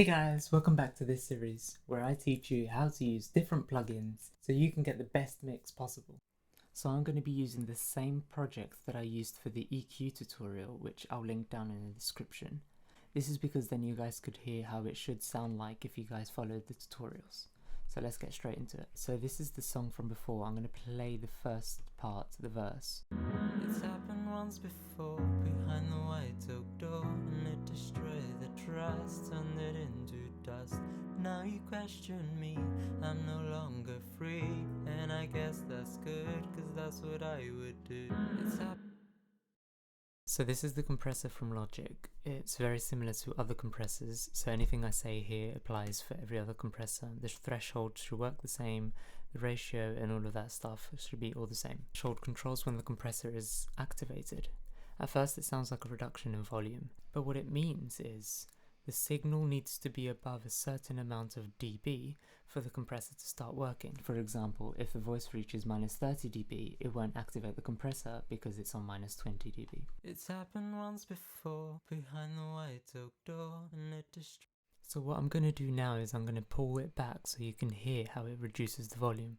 Hey guys, welcome back to this series where I teach you how to use different plugins so you can get the best mix possible. So I'm going to be using the same project that I used for the EQ tutorial, which I'll link down in the description. This is because then you guys could hear how it should sound like if you guys followed the tutorials. So let's get straight into it. So this is the song from before. I'm going to play the first part, the verse. It's happened once before, behind the white oak door, and it destroyed the trust, turned it into dust. Now you question me, I'm no longer free, and I guess that's good, cause that's what I would do. So this is the compressor from Logic. It's very similar to other compressors, so anything I say here applies for every other compressor. The threshold should work the same, the ratio and all of that stuff should be all the same. Threshold controls when the compressor is activated. At first it sounds like a reduction in volume, but what it means is the signal needs to be above a certain amount of dB for the compressor to start working. For example, if the voice reaches minus 30 dB, it won't activate the compressor because it's on minus 20 dB. It's happened once before, behind the white oak door, and it destroyed. So what I'm going to do now is I'm going to pull it back so you can hear how it reduces the volume.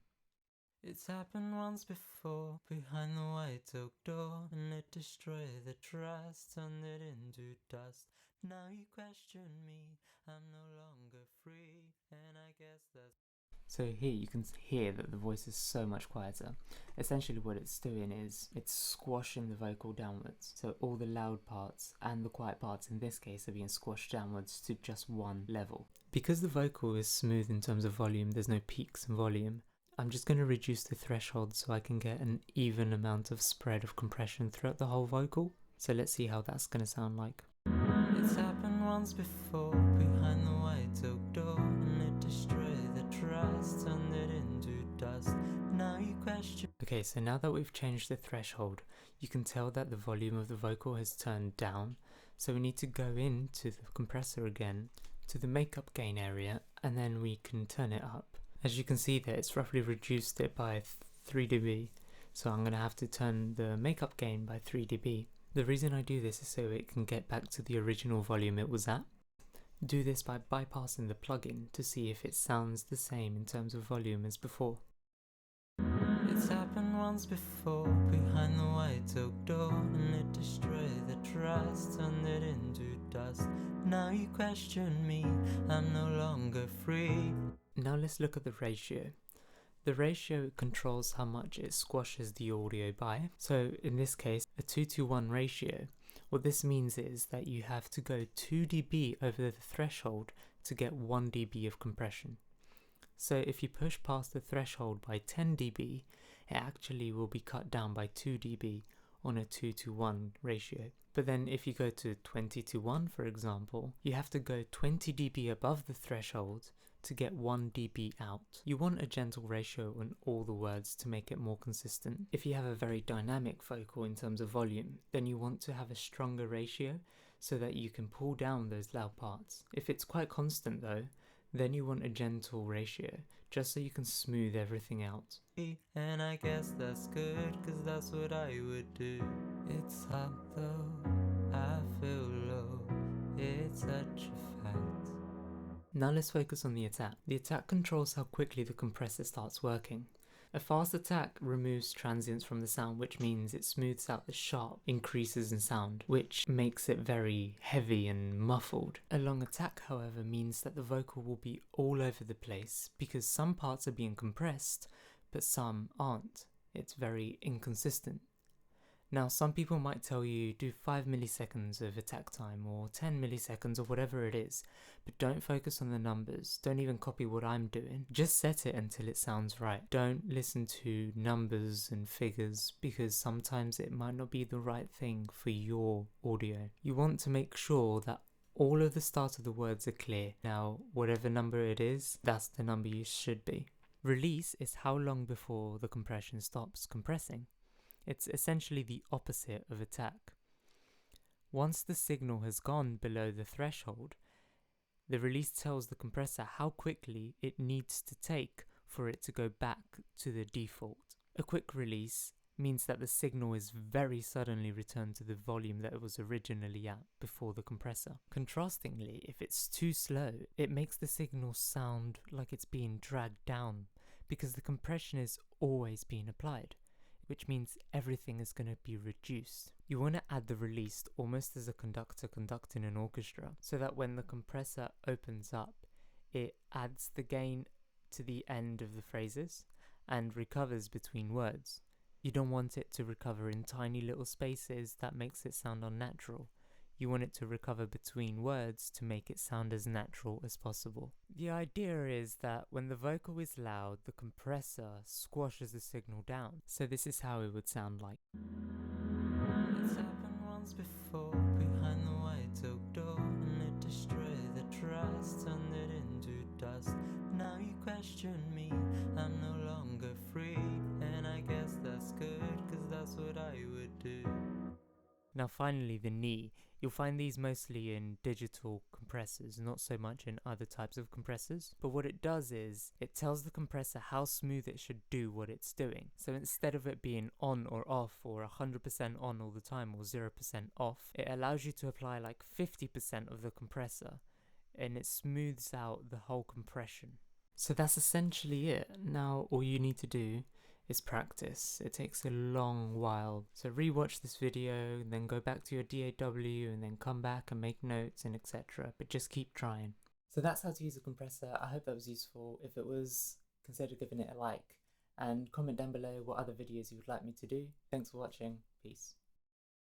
It's happened once before, behind the white oak door, and it destroyed the trust, turned it into dust. Now you question me, I'm no longer free, and I guess that's... So here you can hear that the voice is so much quieter. Essentially what it's doing is it's squashing the vocal downwards. So all the loud parts and the quiet parts in this case are being squashed downwards to just one level. Because the vocal is smooth in terms of volume, there's no peaks in volume. I'm just going to reduce the threshold so I can get an even amount of spread of compression throughout the whole vocal. So let's see how that's going to sound like. It's happened once before, behind the white oak door, and it destroyed the trust, turned it into dust. Now you question... Okay, so now that we've changed the threshold, you can tell that the volume of the vocal has turned down. So we need to go into the compressor again, to the makeup gain area, and then we can turn it up. As you can see there, it's roughly reduced it by 3 dB, so I'm going to have to turn the makeup gain by 3 dB. The reason I do this is so it can get back to the original volume it was at. Do this by bypassing the plugin to see if it sounds the same in terms of volume as before. It's happened once before, behind the white oak door, and it destroyed the trust, turned it into dust. Now you question me, I'm no longer free. Now let's look at the ratio. The ratio controls how much it squashes the audio by. So in this case, a 2:1 ratio. What this means is that you have to go 2 dB over the threshold to get 1 dB of compression. So if you push past the threshold by 10 dB, it actually will be cut down by 2 dB on a 2:1 ratio. But then if you go to 20:1, for example, you have to go 20 dB above the threshold to get 1 dB out. You want a gentle ratio on all the words to make it more consistent. If you have a very dynamic vocal in terms of volume, then you want to have a stronger ratio so that you can pull down those loud parts. If it's quite constant though, then you want a gentle ratio, just so you can smooth everything out. And I guess that's good, cause that's what I would do. It's hot though, I feel low, it's such a fact. Now let's focus on the attack. The attack controls how quickly the compressor starts working. A fast attack removes transients from the sound, which means it smooths out the sharp increases in sound, which makes it very heavy and muffled. A long attack, however, means that the vocal will be all over the place because some parts are being compressed, but some aren't. It's very inconsistent. Now, some people might tell you do 5 milliseconds of attack time or 10 milliseconds or whatever it is, but don't focus on the numbers. Don't even copy what I'm doing. Just set it until it sounds right. Don't listen to numbers and figures because sometimes it might not be the right thing for your audio. You want to make sure that all of the start of the words are clear. Now, whatever number it is, that's the number you should be. Release is how long before the compression stops compressing. It's essentially the opposite of attack. Once the signal has gone below the threshold, the release tells the compressor how quickly it needs to take for it to go back to the default. A quick release means that the signal is very suddenly returned to the volume that it was originally at before the compressor. Contrastingly, if it's too slow, it makes the signal sound like it's being dragged down because the compression is always being applied, which means everything is going to be reduced. You want to add the released almost as a conductor conducting an orchestra, so that when the compressor opens up, it adds the gain to the end of the phrases and recovers between words. You don't want it to recover in tiny little spaces that makes it sound unnatural. You want it to recover between words to make it sound as natural as possible. The idea is that when the vocal is loud, the compressor squashes the signal down. So this is how it would sound like. It's happened once before, behind the white oak door, and it destroyed the trust, turned it into dust. Now you question me, I'm no longer free, and I guess that's good, cause that's what I would do. Now finally, the knee. You'll find these mostly in digital compressors, not so much in other types of compressors. But what it does is, it tells the compressor how smooth it should do what it's doing. So instead of it being on or off, or 100% on all the time, or 0% off, it allows you to apply like 50% of the compressor, and it smooths out the whole compression. So that's essentially it. Now all you need to do is practice. It takes a long while. So rewatch this video, and then go back to your DAW, and then come back and make notes and etc. But just keep trying. So that's how to use a compressor. I hope that was useful. If it was, consider giving it a like, and comment down below what other videos you would like me to do. Thanks for watching. Peace.